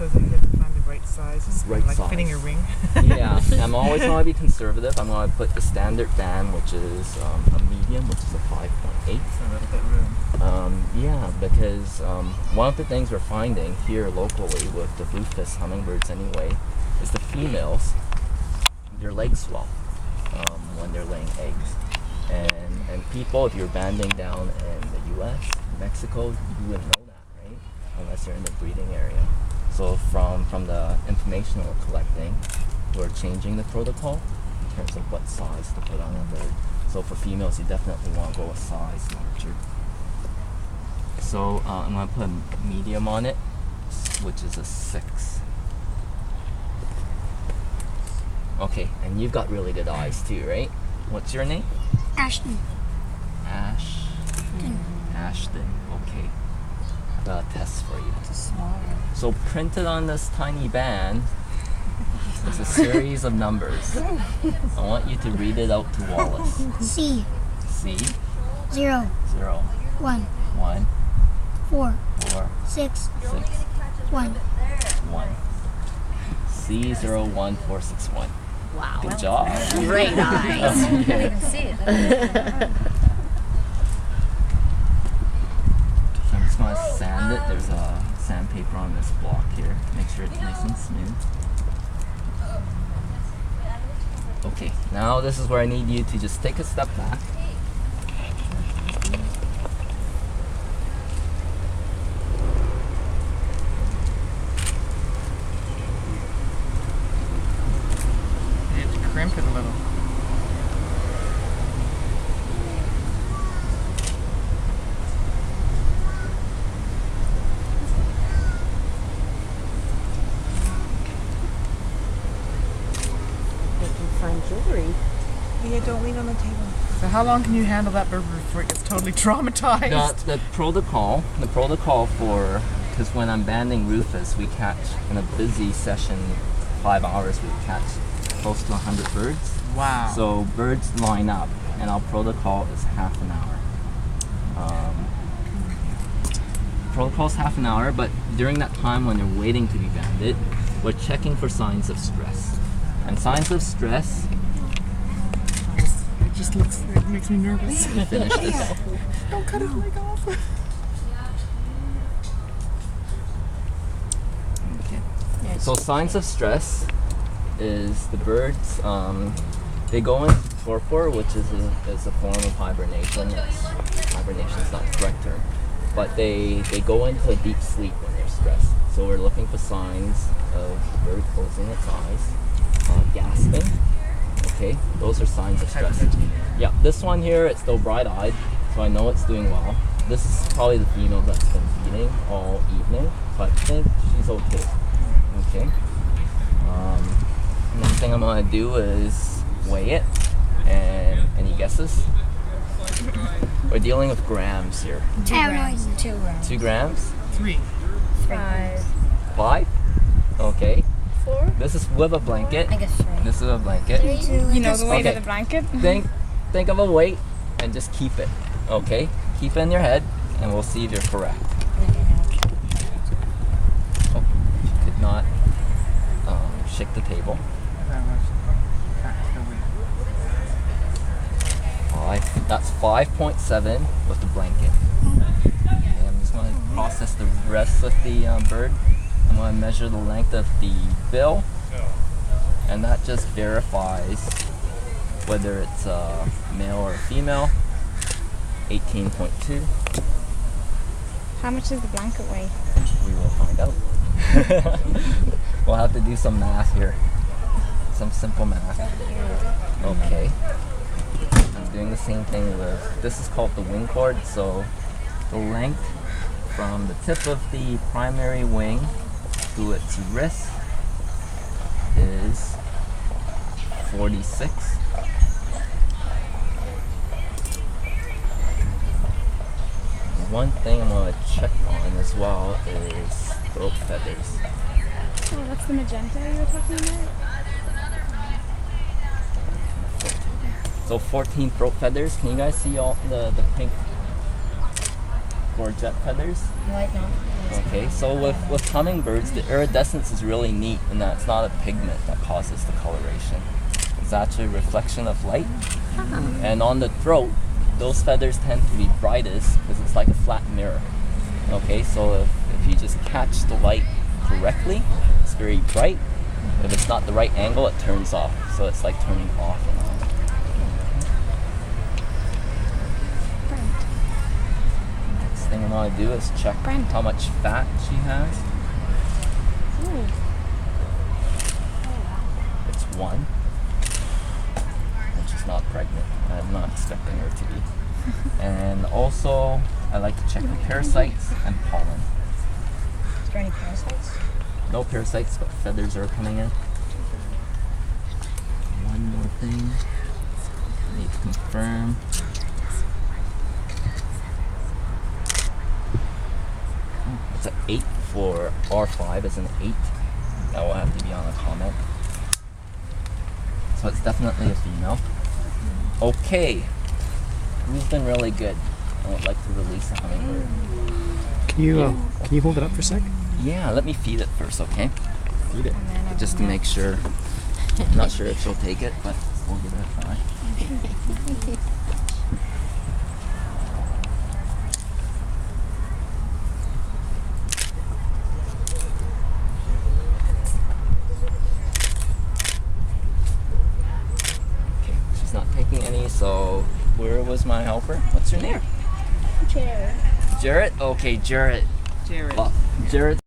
so that you have to find the right size. It's Right like size. fitting a ring. Yeah, I'm always going to be conservative. I'm going to put the standard band, which is a medium, which is a 5.8. So a little bit room. Yeah, because one of the things we're finding here locally with the rufous hummingbirds anyway is the females, their legs swell when they're laying eggs. And people, if you're banding down in the US, Mexico, you wouldn't know that, right? Unless you're in the breeding area. So from the information we're collecting, we're changing the protocol in terms of what size to put on a bird. So for females, you definitely want to go a size larger. So I'm going to put a medium on it, which is a 6. Okay, and you've got really good eyes too, right? What's your name? Ashton. Ashton. Okay. I got a test for you. So printed on this tiny band is a series of numbers. I want you to read it out to Wallace. C. C. 0. 0. 1. 1. 4. 4. 6. 6. 1. 1. C01461. Wow. Good job. Great eyes. Okay. I didn't even see it. I'm just going to sand it. There's a sandpaper on this block here. Make sure it's nice and smooth. Okay, now this is where I need you to just take a step back. You have to crimp it a little. Find jewelry. Yeah, don't lean on the table. So how long can you handle that bird before it gets totally traumatized? The protocol for, because when I'm banding rufous, we catch, in a busy session, 5 hours, we catch close to 100 birds. Wow. So birds line up, and our protocol is half an hour. Protocol's half an hour, but during that time when they're waiting to be banded, we're checking for signs of stress. And signs of stress. It just looks, it makes me nervous. Finish this. Don't cut his leg off. Okay. So signs of stress is the birds, they go into torpor, which is a form of hibernation. Hibernation is not the correct term, but they go into a deep sleep when they're stressed. So we're looking for signs of the bird closing its eyes, gasping. Okay, those are signs of stress. Yeah, this one here, it's still bright-eyed, so I know it's doing well. This is probably the female that's been feeding all evening, so I think she's okay. Okay. Next thing I'm gonna do is weigh it, and any guesses? We're dealing with grams here. 2 grams. 2 grams. 2 grams? 3. 5. 5? Okay. 4. This is with a blanket. I guess 3. This is a blanket. 2. You know the weight Okay. of the blanket? Think of a weight and just keep it. Okay? Keep it in your head, and we'll see if you're correct. Oh, you could not shake the table. That's 5.7 with the blanket. Okay, I'm just going to process the rest of the bird. I'm going to measure the length of the bill, and that just verifies whether it's a male or a female. 18.2. How much does the blanket weigh? We will find out. We'll have to do some math here. Some simple math. Okay. I'm doing the same thing with, this is called the wing cord, so the length from the tip of the primary wing to its wrist is 46. One thing I'm going to check on as well is throat feathers. Oh, that's the magenta you were talking about? So 14 throat feathers. Can you guys see all the pink or jet feathers. Light not. Okay, so with hummingbirds, the iridescence is really neat in that it's not a pigment that causes the coloration. It's actually a reflection of light. And on the throat, those feathers tend to be brightest because it's like a flat mirror. Okay, so if you just catch the light correctly, it's very bright. If it's not the right angle, it turns off. So it's like turning off and on. Next thing I want to do is check how much fat she has. It's 1. And she's not pregnant. I'm not expecting her to be. And also, I like to check the parasites and pollen. Is there any parasites? No parasites, but feathers are coming in. One more thing. I need to confirm. It's an 8 for R5 is an 8. That will have to be on a comment. So it's definitely a female. Okay. Who's been really good? I would like to release a hummingbird. Can you hold it up for a sec? Yeah, let me feed it first, okay? Feed it. Just to make sure. I'm not sure if she'll take it, but we'll give it a try. Okay, she's not taking any, so where was my helper? What's your name? Chair. Jarrett? Okay, Jarrett. Jared. Jarrett